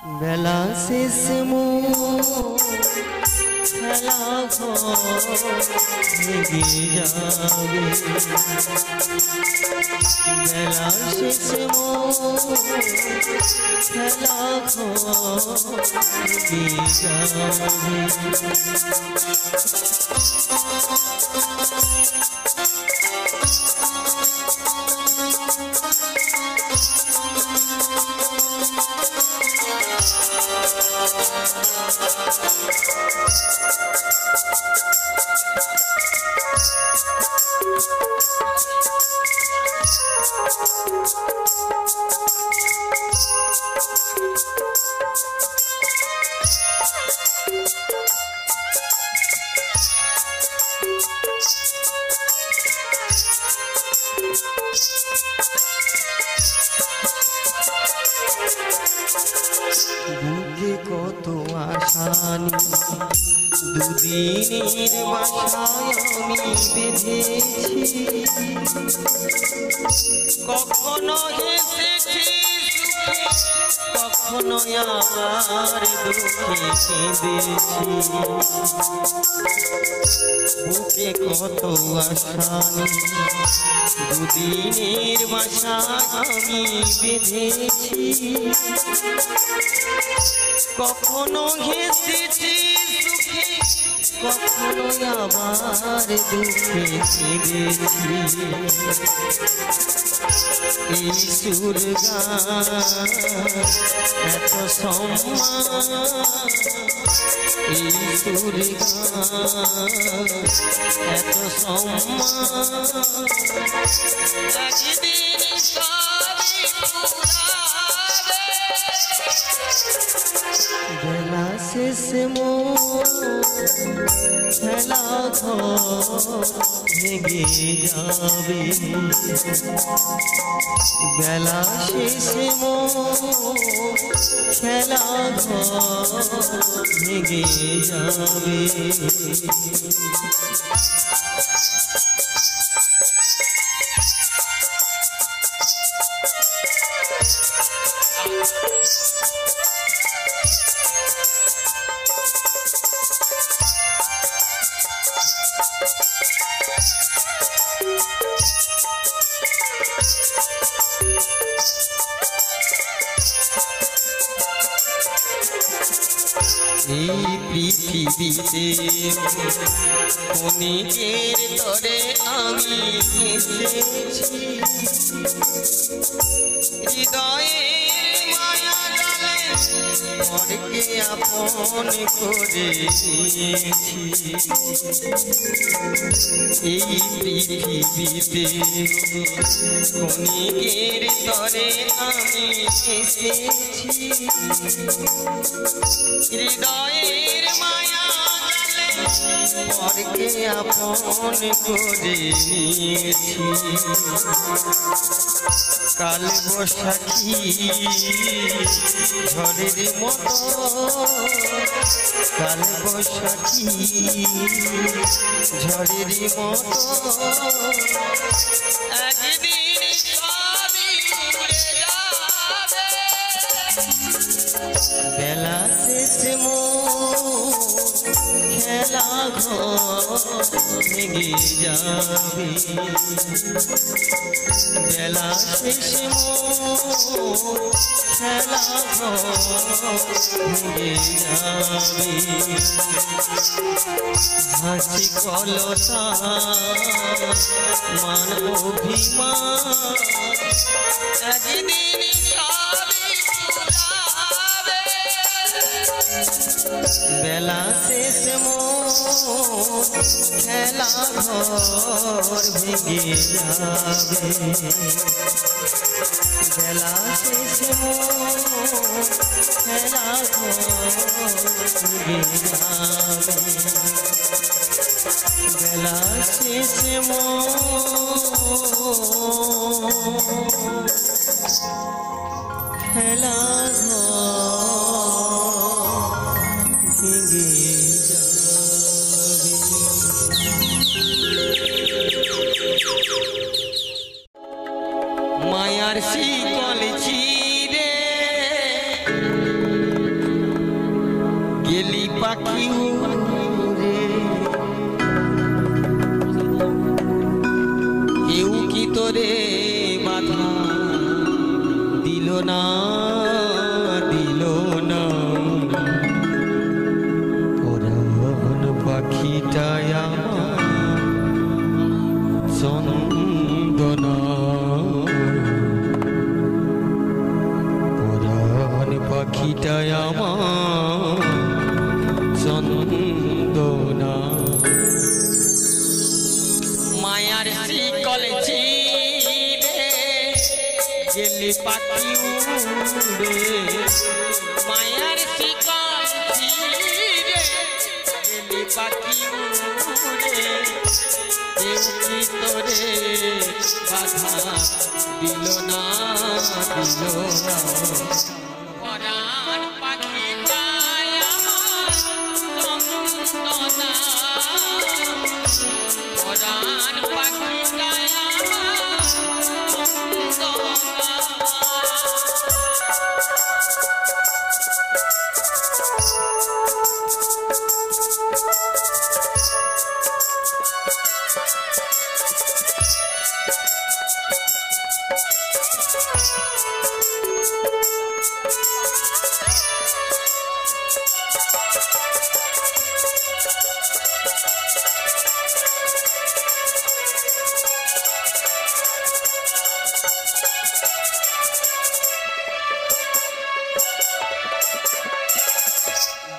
বেলা শেষ খেলা ভেঙে যাবে, বেলা শেষ খেলা ভেঙে যাবে। বুকে কত আশানি দুদিনের বাসায় আমি বেঁধেছি, কখনো হেসেছি কখনো আমার দুঃখে কেঁদেছি। বুকে কত আশানি দুদিনের বাসায় আমি বেঁধেছি, কখনো হেসেছি সুখে কখনো আবার দুঃখে কেঁদেছি। এই সুর গান এত সম্মান, এই সুর গান এত সম্মান, একদিন সবই ফুরাবে। বেলা শেষ খেলা ভেঙে যাবে, বেলা শেষ খেলা ভেঙে যাবে। এই পৃথিবীতে ক্ষণিকের তরে আমি এসেছি, হৃদয়ের মায়া জালে পরকে আপন করে নিয়েছি। এই পৃথিবীতে ক্ষণিকের তরে আমি এসেছি, হৃদয়ের মায়া জালে পরকে আপন করে নিয়েছি। কাল বৈশাখী ঝড়ের মতো, কাল বৈশাখী ঝড়ের মতো, একদিন সবই উড়ে যাবে। বেলা শেষ খেলা ভেঙে যাবে, বেলা শেষ খেলা ভেঙে যাবে। হাসি কলতা মান অভিমান, একদিন সবই ফুরাবে। বেলা শেষ খেলা ভেঙে যাবে, বেলা শেষ খেলা ভেঙে যাবে, বেলা শেষ খেলা ভেঙে যাবে। মায়ার শিকল ছিঁড়ে পাখি উড়ে কেউ কি তোরে বাধা দিল না পরাণ পাখিটায় আমার চন্দনা পরাণ পাখিটায় আমার চন্দনা মায়ার শিকল ছিঁড়ে গেলি পাখি উড়ে মায়ার শিকল ছিঁড়ে গেলি পাখি উড়ে কেউ কি তোরে বাধা দিল না পরাণ পাখিটায় আমার চন্দনা পরাণ পাখিটায় আমার চন্দনা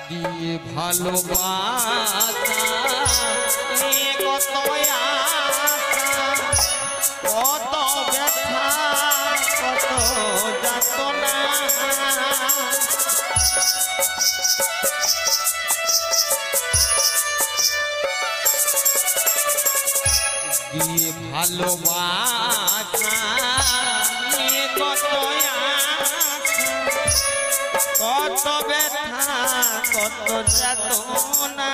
দিয়ে ভালোবাসা নিয়ে কত আশা কত ব্যথা কত যাতনা দিয়ে ভালোবাসা নিয়ে কত কত ব্যথা কত যাতনা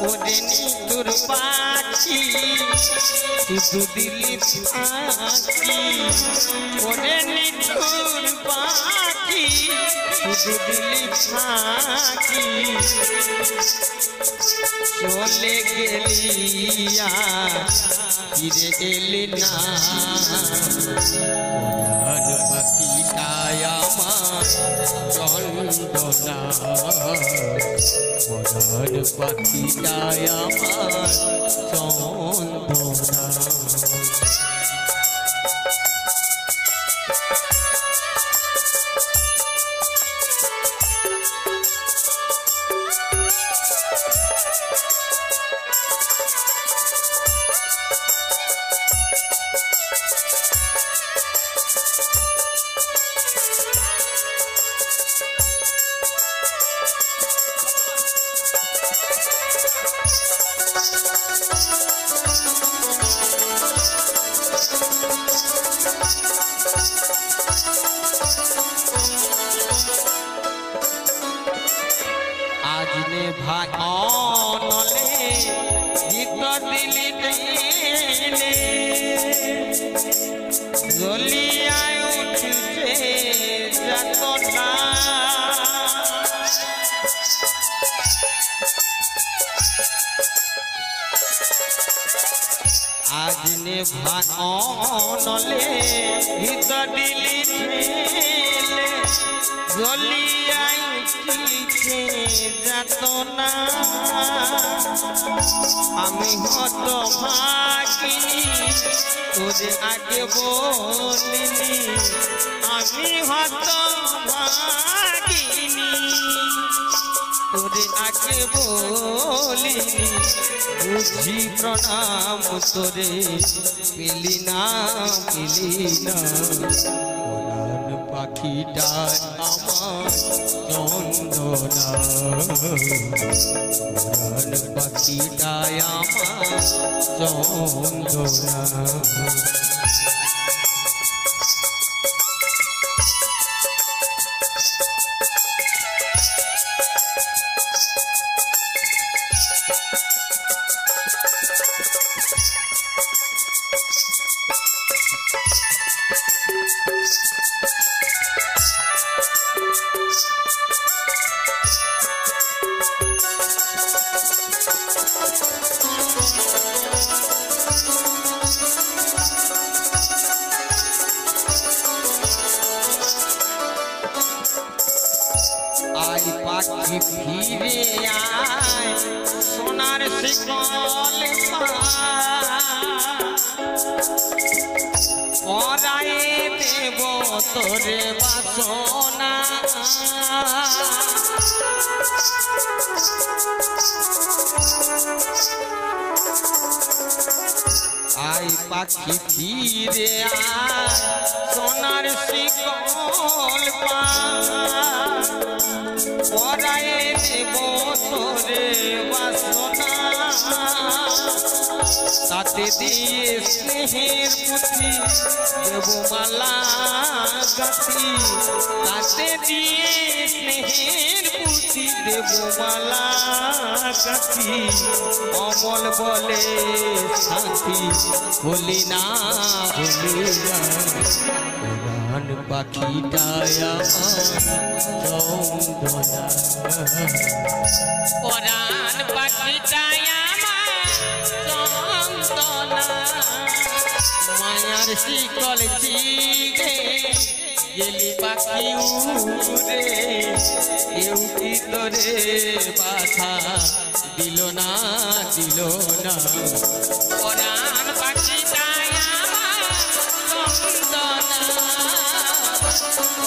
ওরে নিতুর পাখি শুধু দিলি ফাঁকি ওরে নিতুর পাখি শুধু দিলি ফাঁকি চলে গেলিয়া ফিরে এলি না পরাণ পাখিটায় আমার চন্দনা পরাণ পাখিটায় আমার চন্দনা आजने भाई नले गीत दिली देले जलिया उठছে যাতনা आजने भाई नले गीत दिली देले जलिया उठছে যাতনা আমি হত ভাগিনী তোরে আগে বলিনি আমি হত ভাগিনী তোরে আগে বলিনি বুঝি প্রণাম তোরে পেলি না পরাণ পাখিটায় আমার চন্দনা পরাণ পাখিটায় আমার চন্দনা আই পাখি ফিরে আয় সোনার শিকল পরায়ে দেব তোরে বাসনা আই পাখি ফিরে আয় সোনার শিকল পরায়ে দেব তোরে বাসনা তাতে দিয়ে স্নেহের পুঁথি দেব মালা গাঁথি তাতে দিয়ে স্নেহের পুঁথি দেব মালা গাঁথি অমল বলে সাথী বলি না ভুলি না প্রাণ পাখিটায় আমার চন্দনা প্রাণ পাখিটায় আমার চন্দনা মায়ার শিকল চিরে গেলি পাখি উড়ে কেউ কি তোরে বাধা দিল না প্রাণ পাখিটায় আমার চন্দনা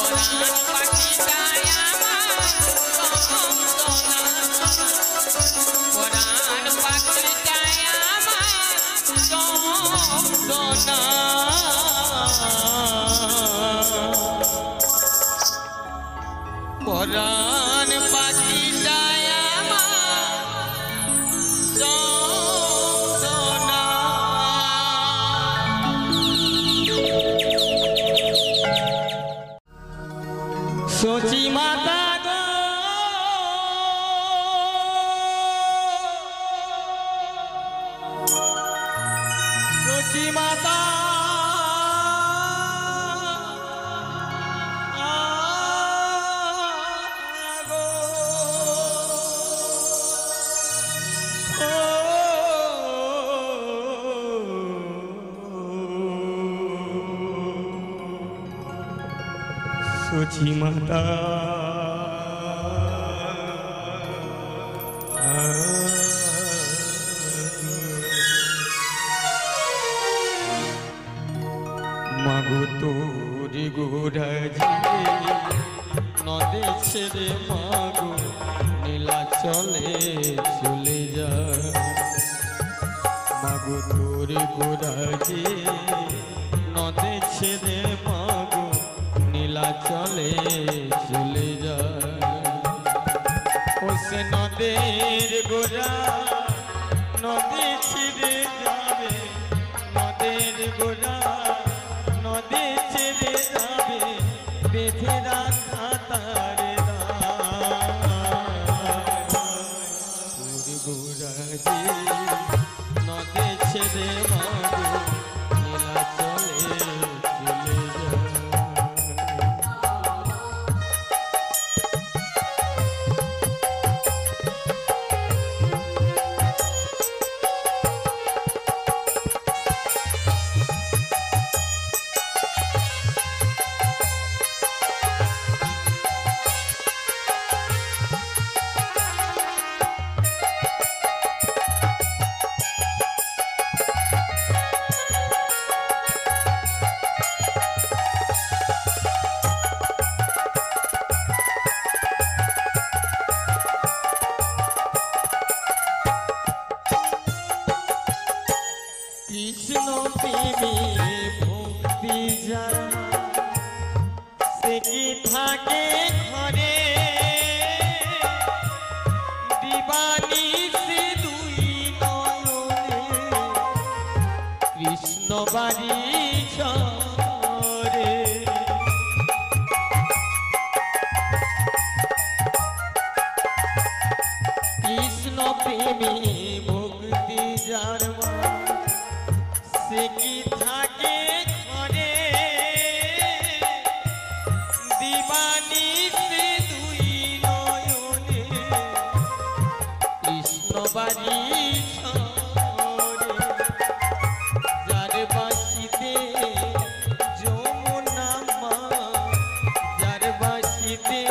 প্রাণ পাখিটায় আমার চন্দনা প্রাণ পাখিটায় আমার চন্দনা পরাণ পাখিটায় আমার চন্দনা সচি মাতা গো সচি মাতা সচি মাতা মাগো তোর গোরাজি নদে ছেড়ে মাগো নীলা চলে চলে যা মাগো তোর গোরাজি নদে ছেড়ে মাগো নীলা চলে চলে যা ও সে নদের গোরা নদী ছিড়ে যাবে নদের গোরা নদী ছেড়ে যাবে বেঁধে রাখা তারে গোরাজি নদী ছেড়ে মাগো নীলা চলে চলে যা কৃষ্ণ প্রেমী ভক্তি জানা সে কি থাকে ঘরে দিবানি সে দুই নয়নে কৃষ্ণ বাড়ি ঝরে কৃষ্ণ প্রেমী ভক্তি জানা সে কি থাকে ঘরে দিবানি সে দুই নয়নে কৃষ্ণ বাড়ি ঝরে যার বাসিতে যমুনা মা যার বাসিতে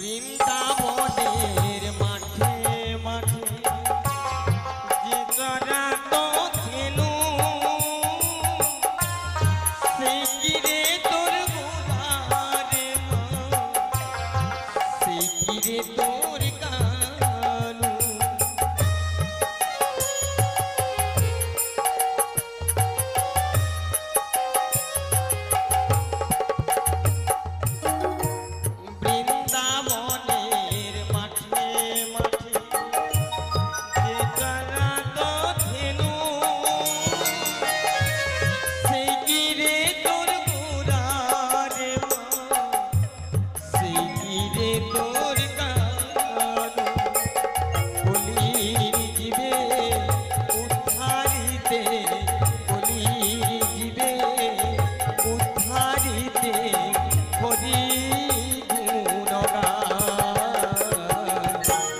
বৃন্দাবনের মাঠে মাঠে যে জড়াত ধেনু সেই কিরে তোর গোলারে মা সেই কিরে তোর কানু বৃন্দাবনের মাঠে মাঠে যে জড়াত ধেনু সেই কিরে তোর গোলারে মা সেই কিরে তোর কানু বলির জীবে উদ্ধারিতে বলির জীবে উদ্ধারিতে হরি গুণগান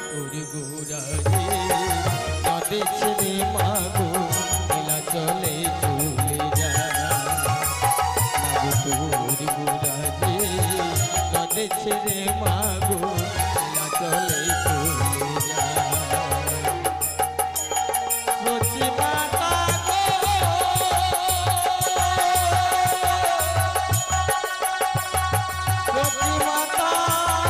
তোর গোরারে নদে ছেড়ে মাগো এলা চলে চলে যা তোর গোরারে নদে ছেড়ে মাগো এলা চলে চলে যা সচি মাতা গো সচি মাতা সচি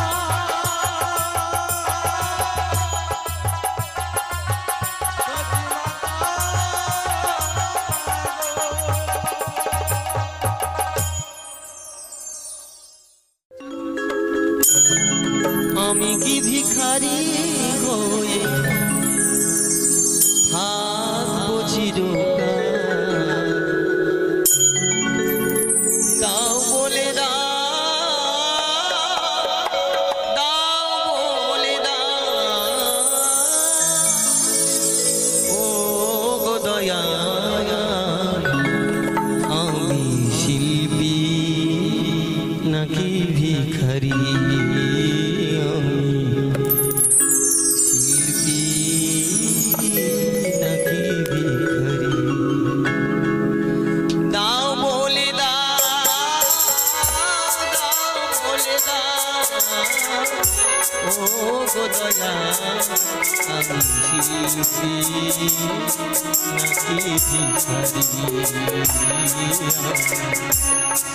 আমি কি ভিখারি হয়ে থাকবো চিরকাল দাও বলে দাও বলে ও গো দয়াল আমি শিল্পী নাকি ভিখারি শিল্পী নাকি ভিখারি দাও বলে বলে ও গো দয়াল আমি শিল্পী নাকি ভিখারি শিল্পী নাকি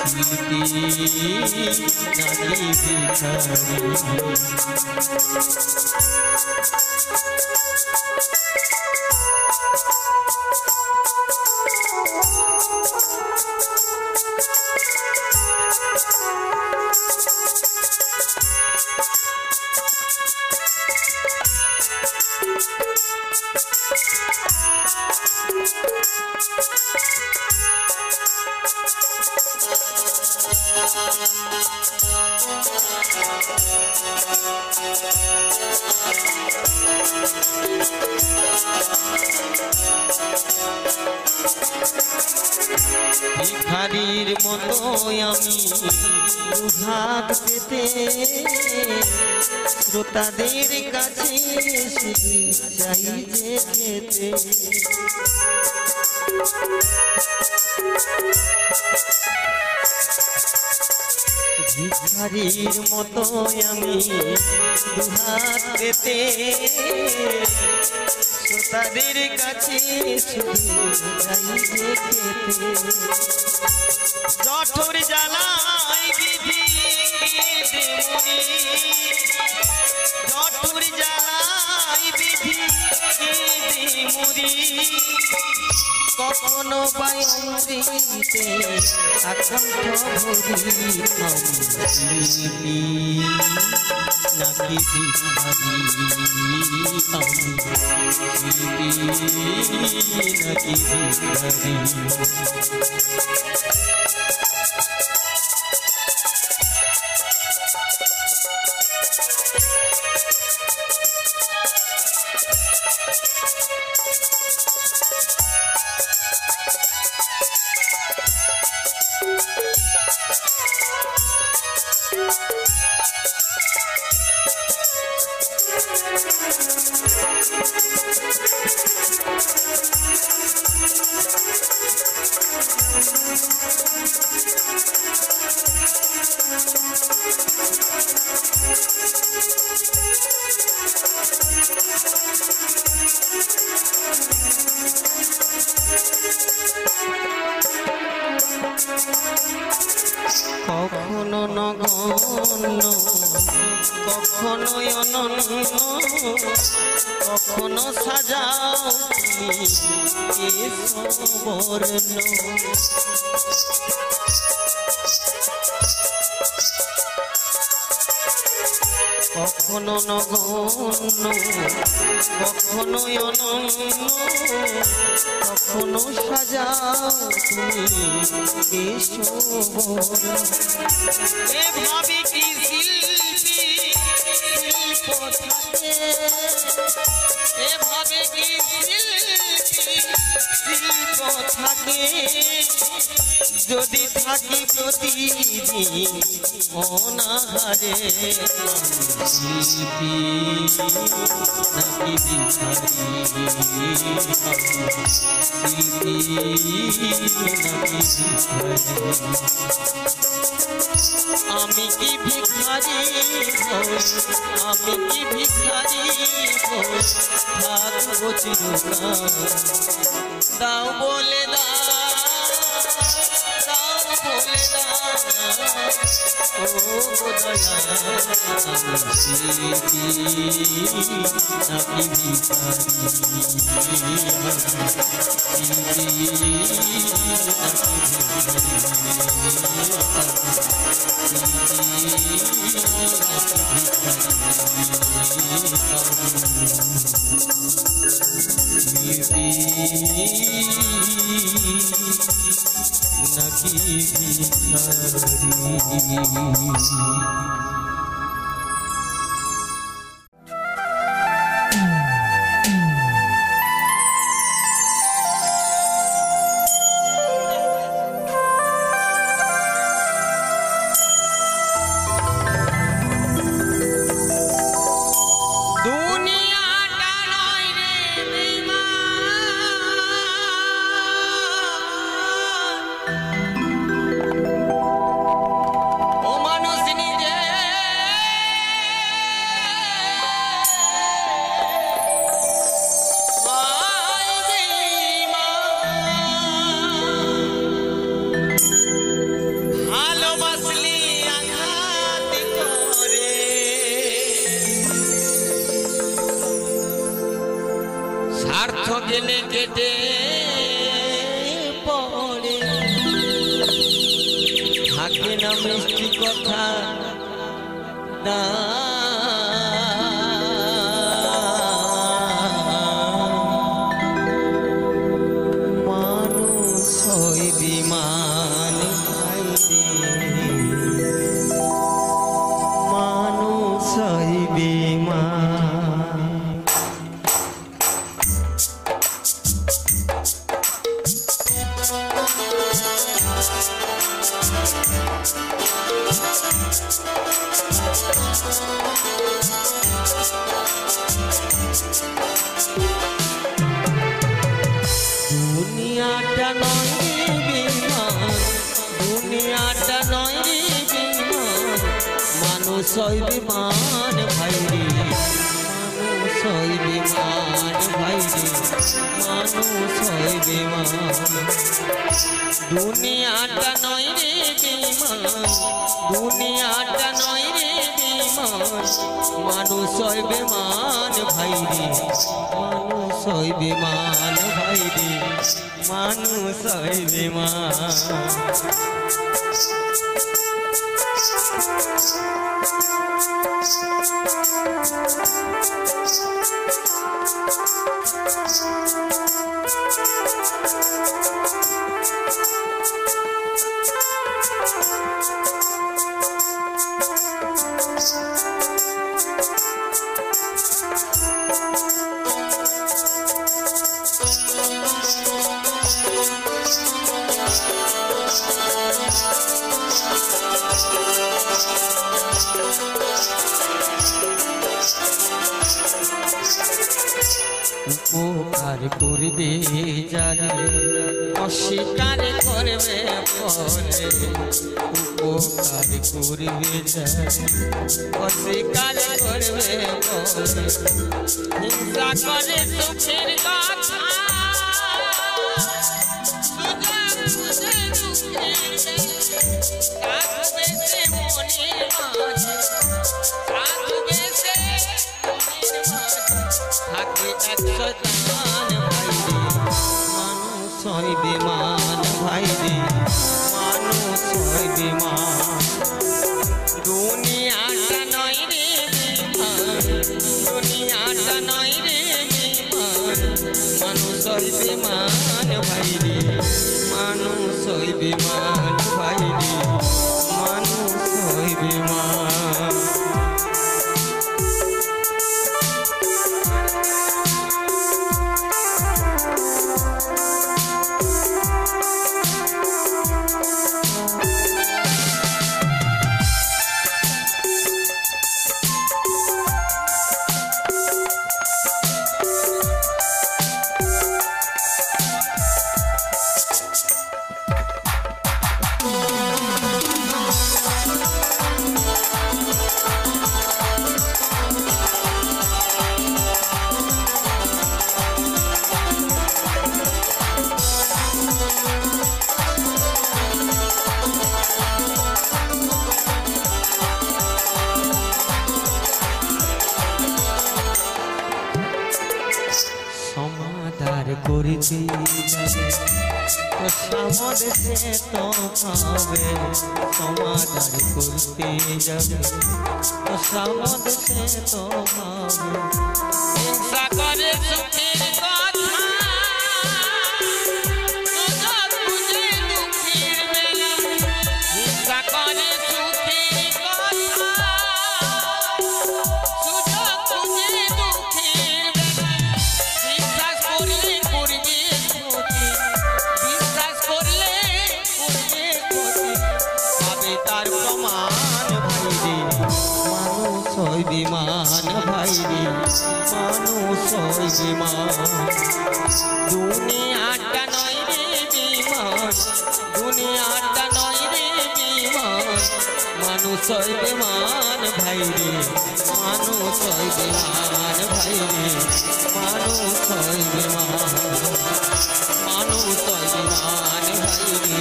ভিখারির মতো আমি দুহাত পেতে শ্রোতাদের কাছে শুধু চাই যে যেতে ভিখারির মতো আমি দুহাত পেতে শ্রোতাদের কাছে শুধু চাই যে যেতে জঠর জ্বালাই বিধি দে মরি জঠর জ্বালাই বিধি দে মরি কখনো পাই অমৃতে আকাঙ্ঠ ভরি শিল্পী নাকি ভিখারি আমি শিল্পী নাকি ভিখারি গণ্য কখনো অনন্য কখনো সাজাও তুমি বর্ণ কখনো নগণ্য কখনো অনন্য কখনো সাজাও তুমি এভাবে কি শিল্পী শিল্প থাকে এভাবে কি শিল্পী শিল্প থাকে যদি থাকি প্রতিদিন অনাহারে শিল্পী নাকি ভিখারি শিল্পী নাকি ভিখারি আমি কি ভিখারি আমি কি ভিখারি থাকবো চিরকাল দাও বলে দাও বলে দাও ও দয়া শিল্পী নাকি ভিখারি নাকি ভিখারি গেলে কেটে পড়ে থাকে না মিষ্টি কথা মানুষ হই বিমান মানুষ হই বিমান দুনিয়াটা নয় বিমান দুনিয়াটা নয় বিমান মানুষ হই বিমান ভাইরে মানুষ হই বিমান ভাইরে মানুষ হই বিমান দুনিয়াটা নয় রে বিমান দুনিয়াটা নয় রে বিমান মানুষ হই বিমান ভাইরে মানুষ হই বিমান ভাইরে মানুষ হই বিমান উপকার করবে যারে অস্বীকার করবে পরে উপকার করবে যারে অস্বীকার করবে পরে হিংসা করে সুখের কথা সুযোগ বুঝে দুঃখের রাখবে সে মনে বিমান ভাইরে মানুষ ওই বিমান ভাইরে মানুষ ওই বিমান সমাধার করিতে তো সামদেশে তো পাবে সমাধার করতে যাবে তো সামদেশে তো পাবে হিংসা করে সুখের কথা সুযোগ বুঝে দুঃখের বেলা হিংসা করে সুখের কথা সুযোগ বুঝে দুঃখের বেলা বিশ্বাস করলে করবে ক্ষতি বিশ্বাস করলে করবে ক্ষতি পাবে তার প্রমাণ ভাইরে মানুষ ওই বিমান ভাইরে মানুষ ওই বিমান দুনিয়াটা নয় রে বিমান দুনিয়াটা নয় রে বিমান মানুষ ওই বিমান ভাইরে মানুষ ওই বিমান ভাইরে মানুষ ওই বিমান মানুষ ওই বিমান ভাইরে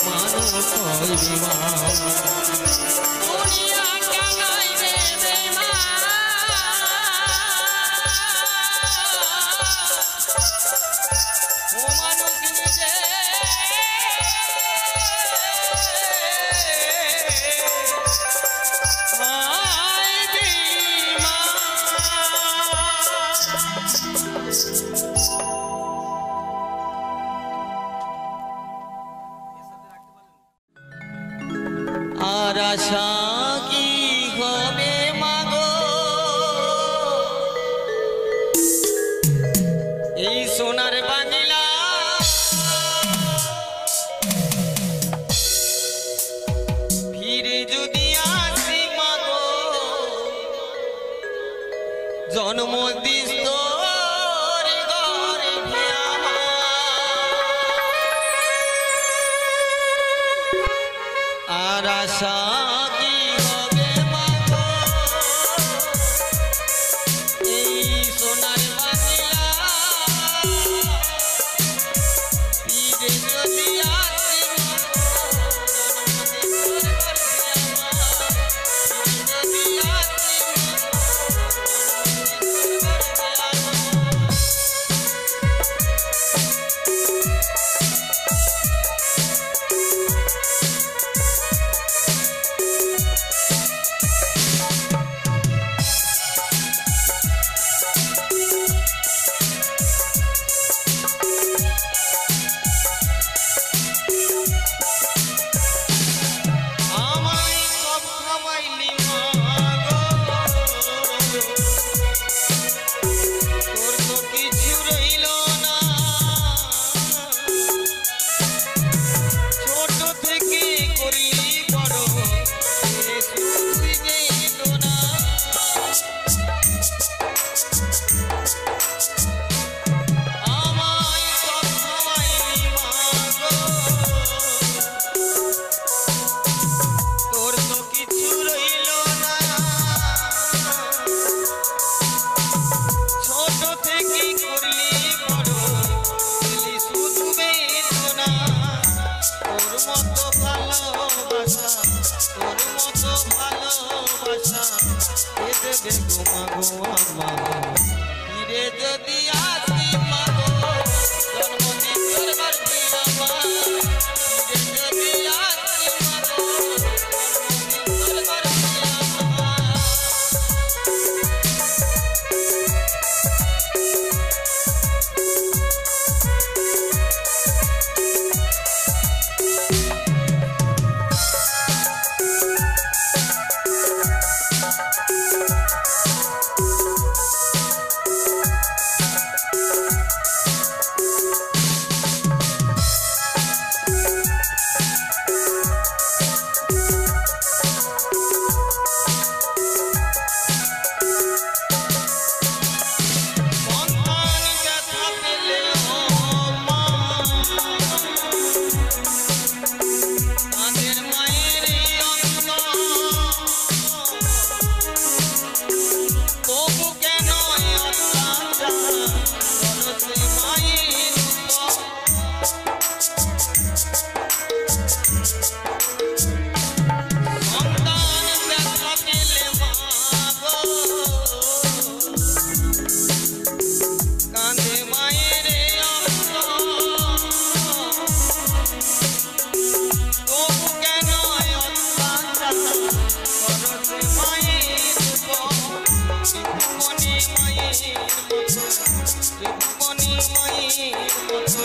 মানুষ ওই বিমান দুনিয়াটা নয় রে বেমান ও মানুষ নিজে হয় বিমান আর আশা কি হবে মাগো এই সোনার বাংলা ফিরে যদি আসি মাগো জন্ম দিস তোর গর্ভে আর আশা কি হবে মাগো এই সোনার বাংলা ফিরে যদি আসি মাগো যদি আসি আমায় সব খাওয়াইলি মাগো তোর তো কিছু রইল না ছোট থেকে করলি বড় শুধুই গেল না আমায় সব খাওয়াইলি মাগো তোর তো কিছু রইল না ছোট থেকে করলি বড় দিলি শুধু বেদনা তোর মতো ভালোবাসা তোর মতো ভালোবাসা এ দেবে গো মাগো আমার ফিরে যদি আসি মাগো জন্মদিন তোর গর্ভে আমার ফিরে যদি আসি মাগো জন্মদিন তোর গর্ভে আমার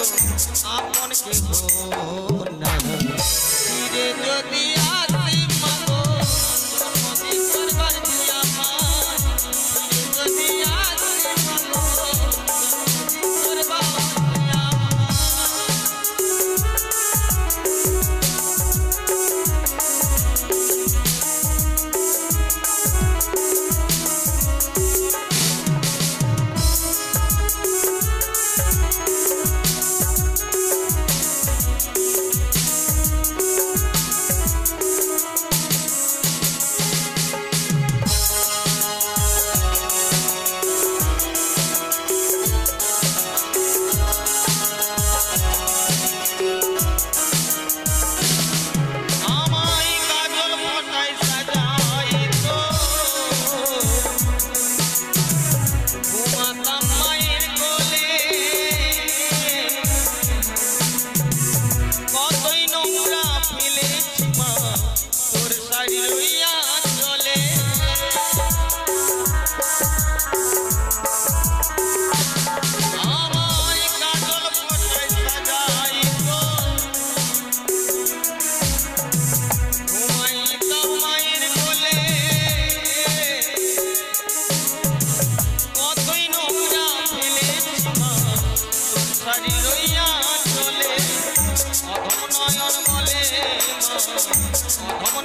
আপন কেহ না ফিরে যদি আসি মাগো জন্মদিন করবার দিয়া আমার ফিরে যদি আসি মাগো জন্মদিন করবার দিয়া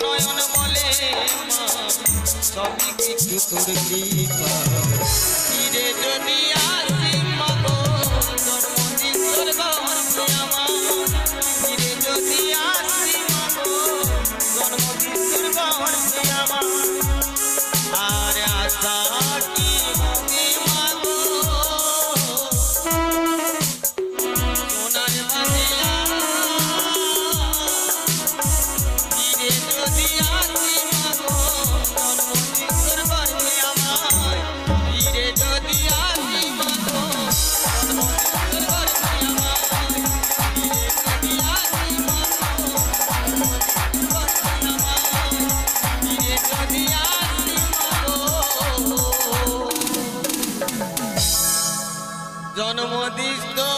নয়ন বলে মা সবই কিছু তোর কৃপা ফিরে যদি আসি মাগো জন্মদিন করবার আমার ফিরে যদি আসি মাগো জন্মদিন করবার আমার আর আশা কি হবে মাগো সোনার বাংলা ফিরে যদি আসি মাগো জন্মদিন করবার আমার ফিরে যদি আসি মাগো জন্মদিন করবার আমার ফিরে যদি আসি মাগো জন্মদিন করবার আমার ফিরে যদি আসি মাগো জন্মদিন তো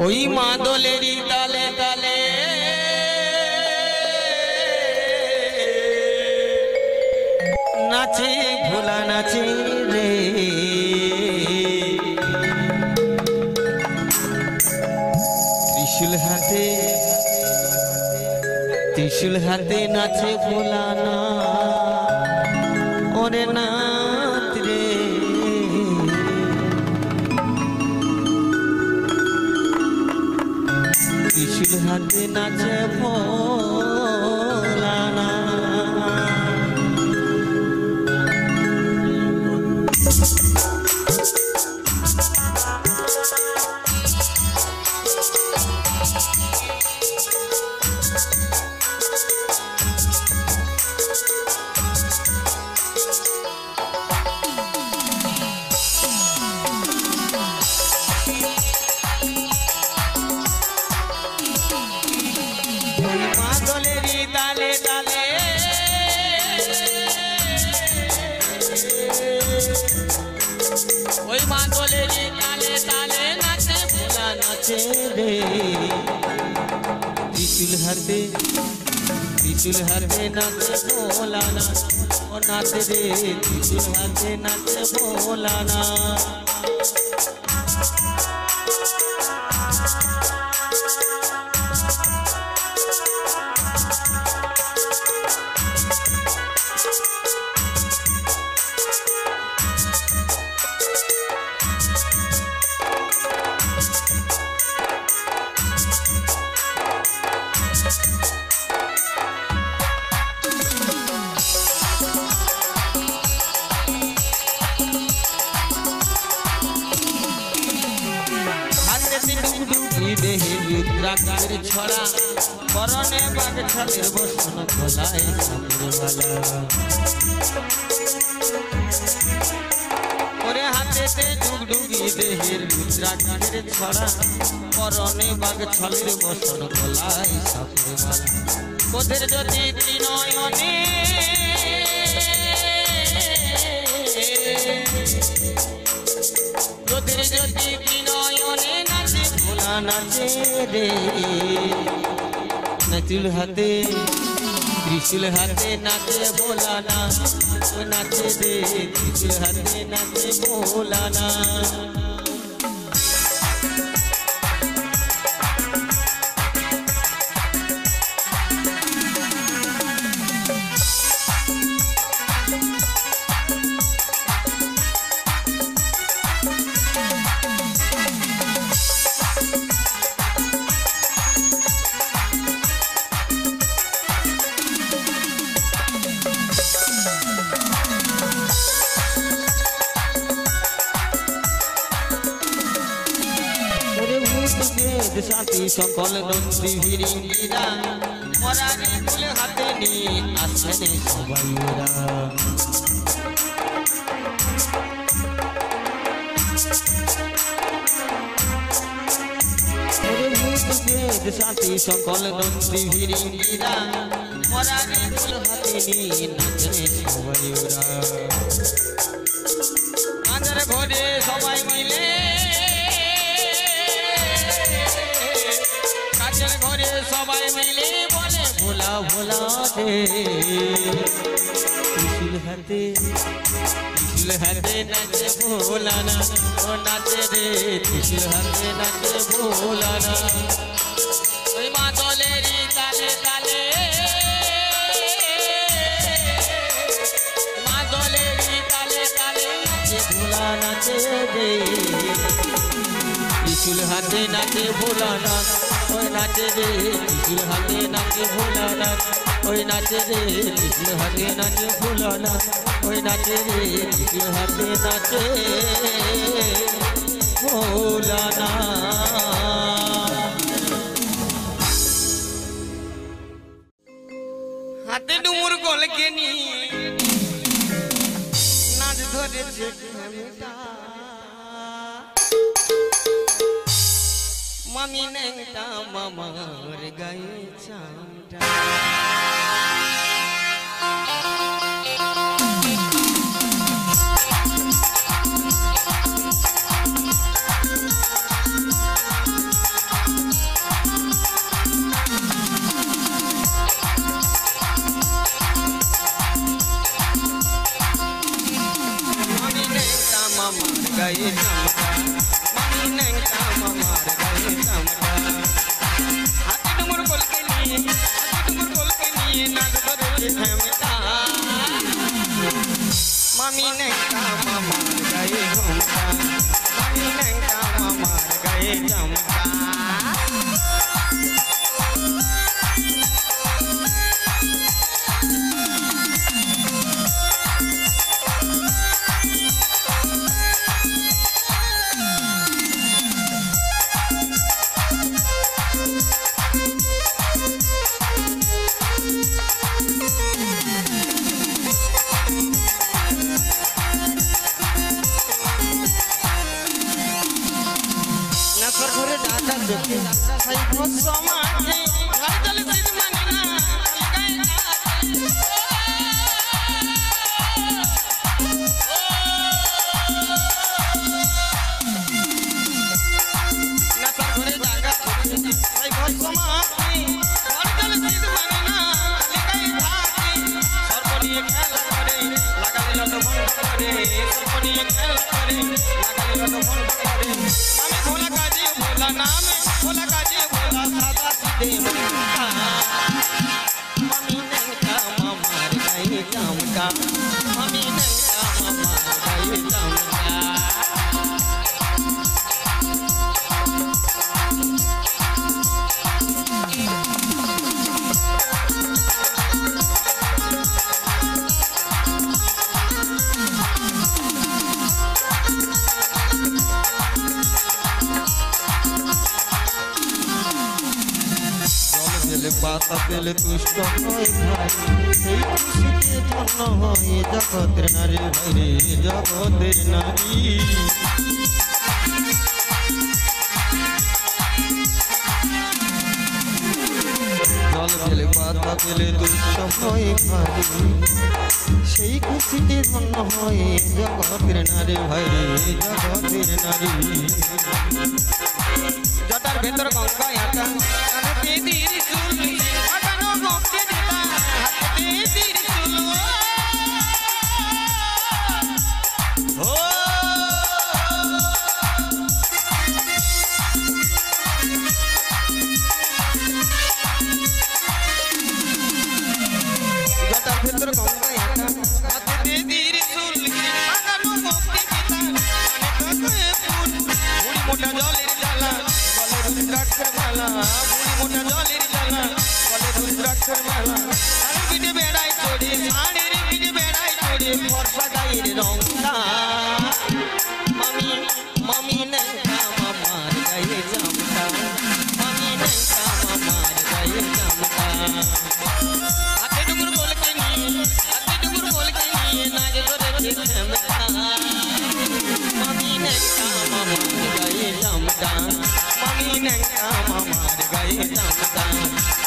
ওই মাদলেরই তালে তালে নাচে ভোলা নাচে রে ত্রিশূল হাতে নাচে ভোলা না ওরে নাচ রে ত্রিশূল হাতে নাচে ভোলা না মাদলেরই তালে তালে ওই মাদলেরই তালে তালে নাচে ভোলা নাচে রে ত্রিশূল হাতে নাচে ভোলা না ও নাচে রে ত্রিশূল হাতে নাচে ভোলা না দেহে রুদ্রাক্ষের ছড়া করণে বাঘ ছাদের বসন খোলায় সামনেওয়ালা ওরে হাতেতে ডুগডুগি দেহের রুদ্রাক্ষের ছড়া করণে বাঘ ছাদের বসন খোলায় সামনেওয়ালা কোদের যদি ত্রিনয়নে কোদের যদি ত্রিনয়নে নাচে ভোলা নাচে রে নাচুল হাতে ত্রিশূল হাতে নাচে ভোলা না নাচে রে ত্রিশূল হাতে নাচে ভোলা না শান্তি সকল নন্দী হিরিঙ্গিরা মরারে ফুলে হাতে নিয়ে আসেন সবাই ওরা শান্তি সকল নন্দী হিরিঙ্গিরা মরারে ফুলে হাতে নিয়ে নাচেন সবাই ওরা আঁধার ঘরে সবাই মিলে ঘরে সবাই মিলে বলে ভোলা ভোলা রে ত্রিশূল হাতে নাচে ভোলা না ও নাচে রে ত্রিশূল হাতে নাচে ভোলা না ওই মাদলেরই তালে তালে মাদলেরই তালে তালে নাচে ভোলা নাচে রে ত্রিশূল হাতে নাচে ভোলা না ওই নাচে রে ত্রিশূল হাতে নাচে ভোলা না ওই নাচে রে ত্রিশূল হাতে নাচে ভোলা না ওই নাচে রে ত্রিশূল হাতে নাচে ভোলা না হাতে ডুমুর গলকে নিয়ে নাচ ধরেছে মামি নেংটা মামার গায়ে চামটা মামি নেংটা মামার গায়ে চামটা মামি নেংটা মামার গায়ে চামটা হাতে ডুমুর গলকে নিয়ে নাচ ধরেছে ঝামটা মামি নেংটা মামার গায়ে ঘুমটা মামি নেংটা মামার গায়ে চামটা সাই সমাজে ঘর চলে দিন মানে না গায় না তার ঘরে জায়গা সাই সমাজে ঘর চলে দিন মানে না গায় সর্ব নিয়ে খেলা করে লাগালে লটো বন্ধ করে সর্ব নিয়ে খেলা করে লাগালে লটো বন্ধ করে আমি ভোলা কাজে ভোলা নামে ভোলা কাজে ভোলা সাদা সিধে মামি নেংটা মামার গায়ে চামটা মামি নেংটা মামার গায়ে চামটা পাতা পেলে তুষ্ট হয় ভাই সেই খুশিতে ধন্য হয় জগতের নারী ভাই রে জগতের নারী জল ফেলে পাতা দেখা পেলে দুষ্ট হয় ভারী সেই খুশিতে ধন্য হয় জগতের নারী ভাই জগতের নারী জটার ভেতর গঙ্গা আটা হাতে তীর চুল আটানো গঙ্গে দিতা হাতে তীর চুল ও জটার ভেতর গঙ্গা আটা হাতে তীর চুল আটানো গঙ্গে দিতা অনেক ফুল মুড়ি মোটা জলের জ্বালা গলে রুদ্রাক্ষের মালা মুড়ি মোটা জলের জ্বালা গলে রুদ্রাক্ষের মালা আর পিঠে বেড়াই চড়ে ষাঁড়ের পিঠে বেড়াই চড়ে ফর্সা গায়ের রংটা মামি মামি নৌকা মামার গায়ে চামটা মামি নৌকা মামার গায়ে চামটা হাতে ডুগুর বলকে নিয়ে নাচ ধরেছে শ্যামটা মামি নৌকা মামার গায়ে চামটা মামি নৌকা মামার গায়ে চামটা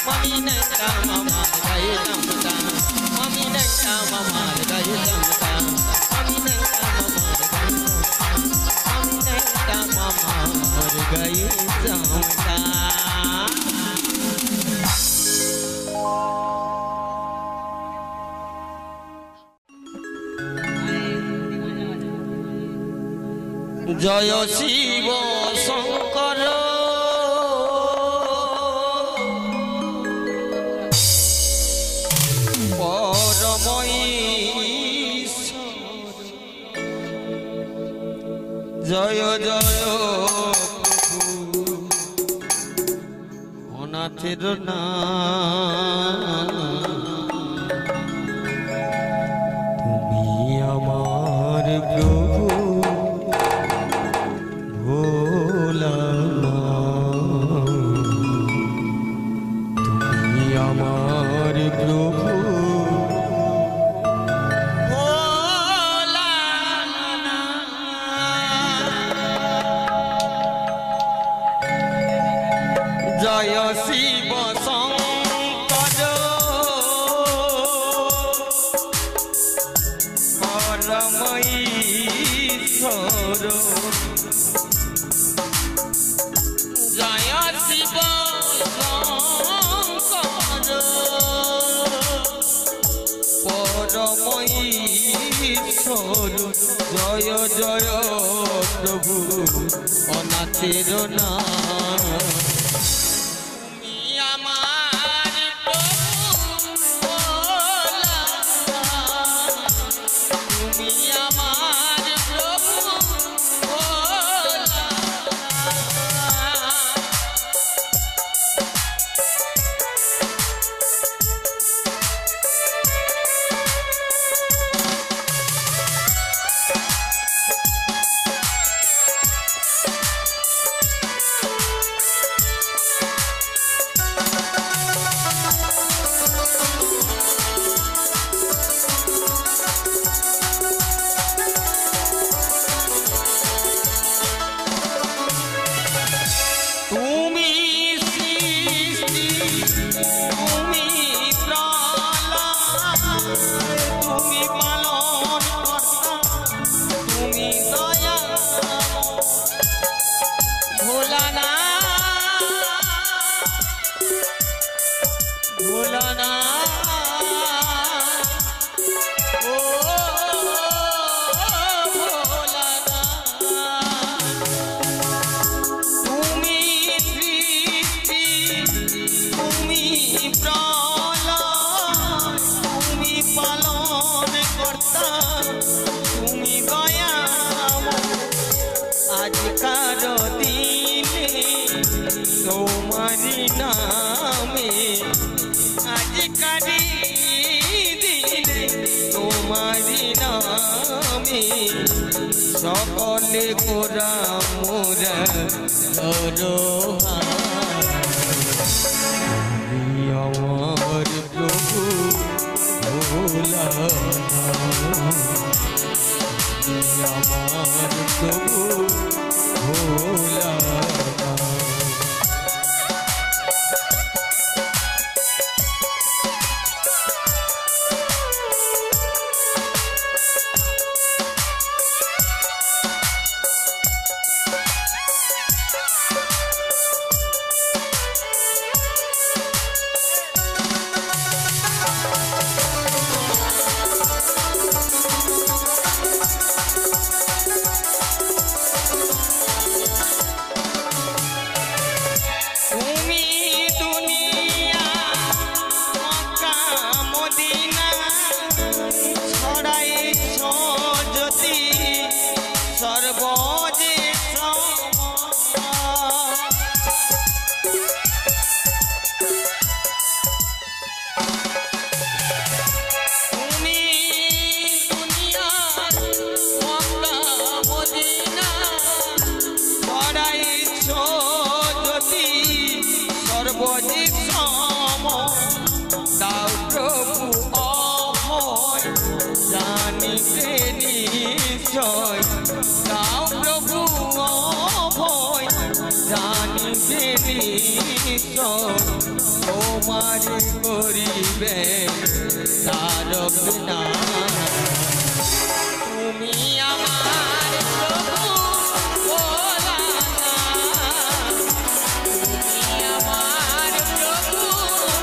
মামি নৌকা মামার গায়ে চামটা মামি নৌকা মামার গায়ে চামটা মামি নৌকা মামার গায়ে চামটা জয় শিব শঙ্কর জয় জয় প্রভু অনাথের নাম তুমি আমার প্রভু ভোলা তুমি আমার প্রভু জয় শিব শঙ্কর পরমেশ্বর জয় শিব শঙ্কর পরমেশ্বর জয় জয় প্রভু অনাথের নাম তোমারি নামে আজকারি দিনে তোমারি নামে সকলে গোরা মোরা আমার প্রভু ভোলা আমার প্রভু ভোলা তোমার করিবে তারক না তুমি আমার প্রভু ভোলানা তুমি আমার প্রভু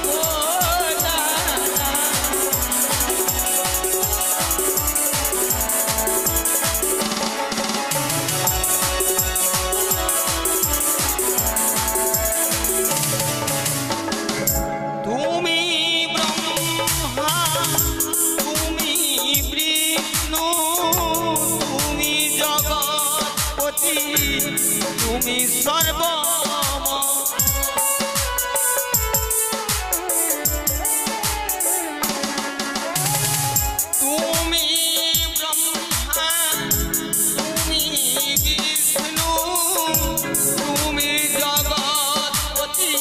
ভোলানা তুমি ব্রহ্মা তুমি বিষ্ণু তুমি জগৎপতি তুমি সর্বম তুমি ব্রহ্মা তুমি বিষ্ণু তুমি জগৎপতি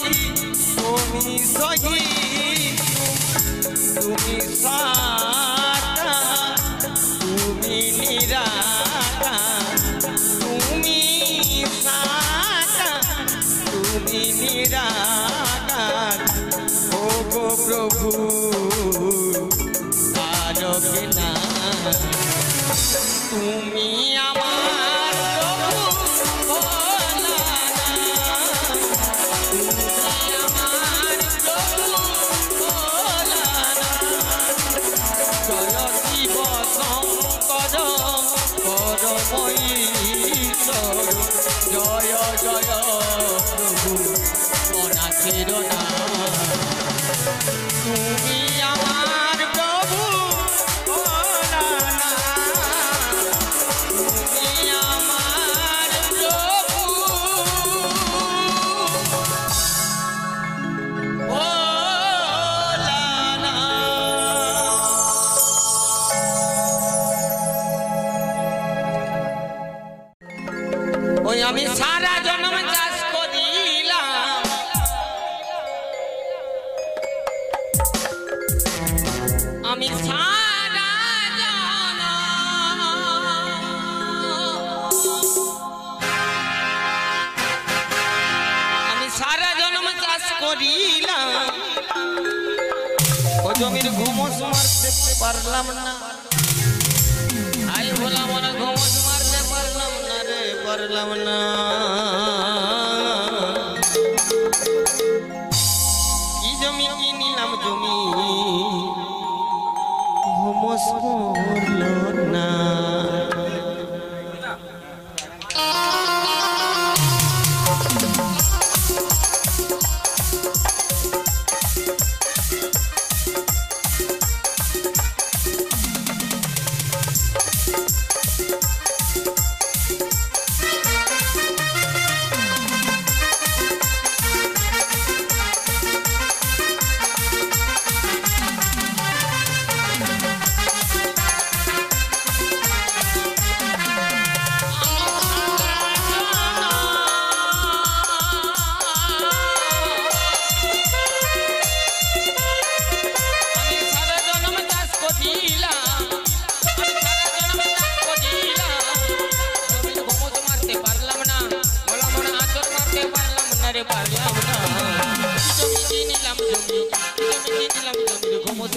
তুমি সহিষ্ণু তুমি সাতা তুমি নিরাকার তুমি সাতা তুমি নিরাকার ও গো প্রভু তারক না তুমি আমার প্রভু ভোলানা তুমি আমার প্রভু ভোলানা জয় শিব শঙ্কর পরমঈশ্বর জয় জয় প্রভু অনাথের নাম তুমি আমার প্রভু ভোলানা তুমি আমার প্রভু ভোলানা ওই আমি সারা জন্ম চাষ করিলাম আমি সারা জন্ম আমি সারা জন্ম চাষ করিলাম ও জমির ঘুমস মারতে পারলাম না আই ভোলা মনে ঘুমস মারতে পারলাম না রে পারলাম না কি জমি কিনিলাম জমি ঘুমস পড়ল না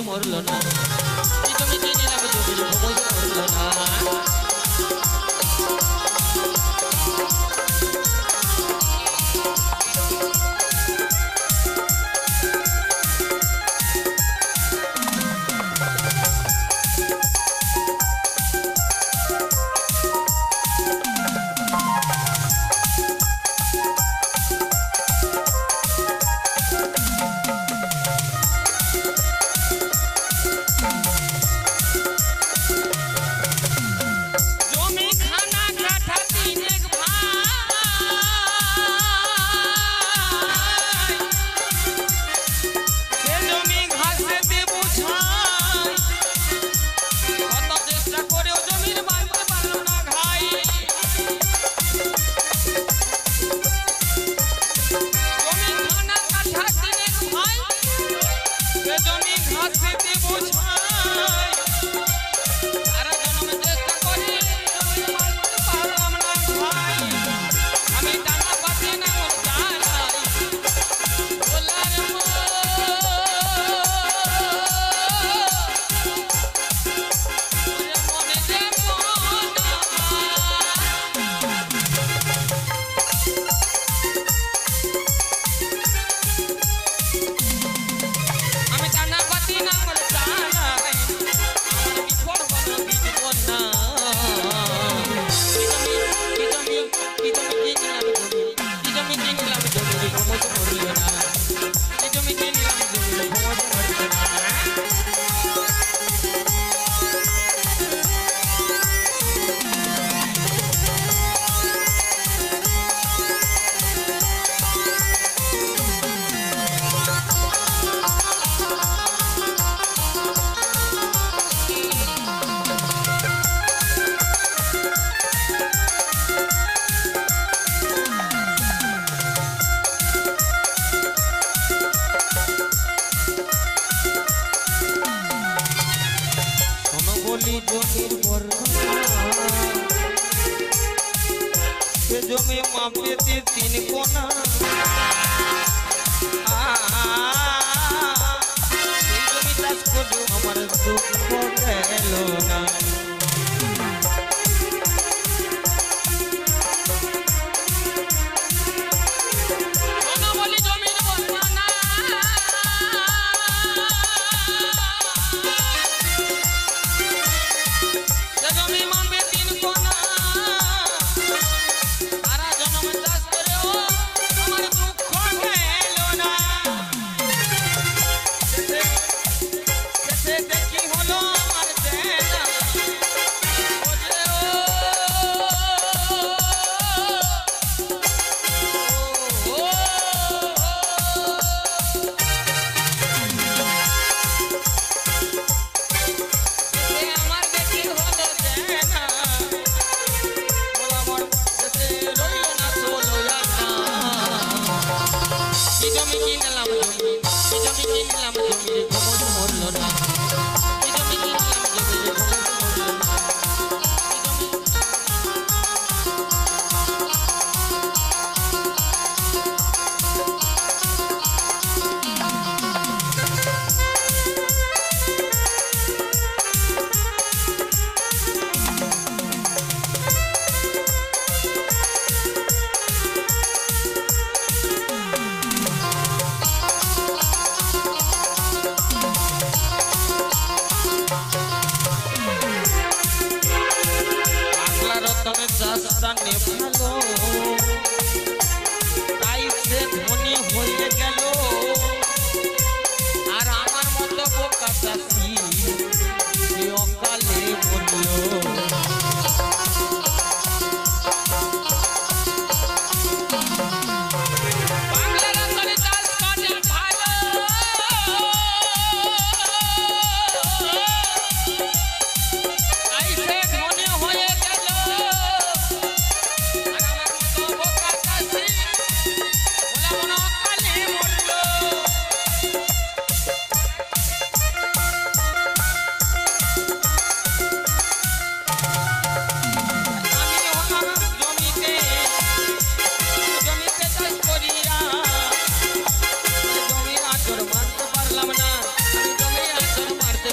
মরলো না তুমি কিনিলাম জমির ঘুমস মরলো না জমি মাপেতে তিন কোনা সেই জমি চাষ করলেও আমার দুঃখ গেল না ভালো তাই সে ধনী হয়ে গেল আর আমার মতো বোকা চাষি সে অকালে মরল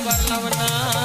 পারলাম না